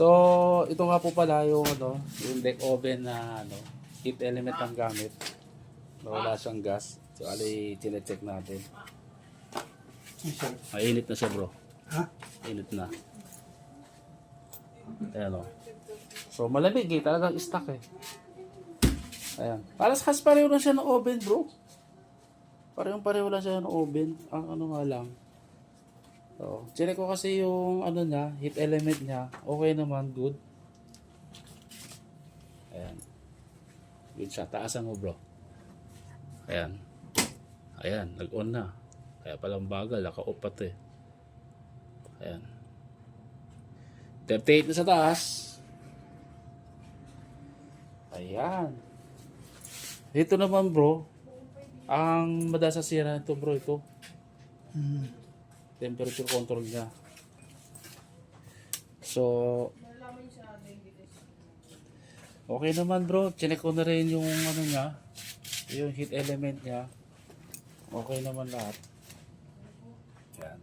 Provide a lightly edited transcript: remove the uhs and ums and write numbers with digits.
So, ito nga po pala yung yung deck oven na heat element ang gamit. Wala siyang gas. So, tine-check natin. Mainit na siya, bro. Ha? Init na. Ayan o. So, malamig eh. Talagang stock eh. Ayan. Paras pareho na siya ng oven, bro. Parehong-pareho lang siya ng oven. Ang nga lang. So, check ko kasi yung niya, heat element niya. Okay naman, good. Ayan. Good siya. Taasan mo, bro. Ayan. Ayan, nag-on na. Kaya palang bagal, naka-off pa eh. Ayan. 38 na sa taas. Ayan. Ito naman, bro. Ang madalas sira nito, bro, ito. Temperature control niya. So, okay naman, bro. Chinek ko na rin yung niya, yung heat element niya. Okay naman lahat. Yan.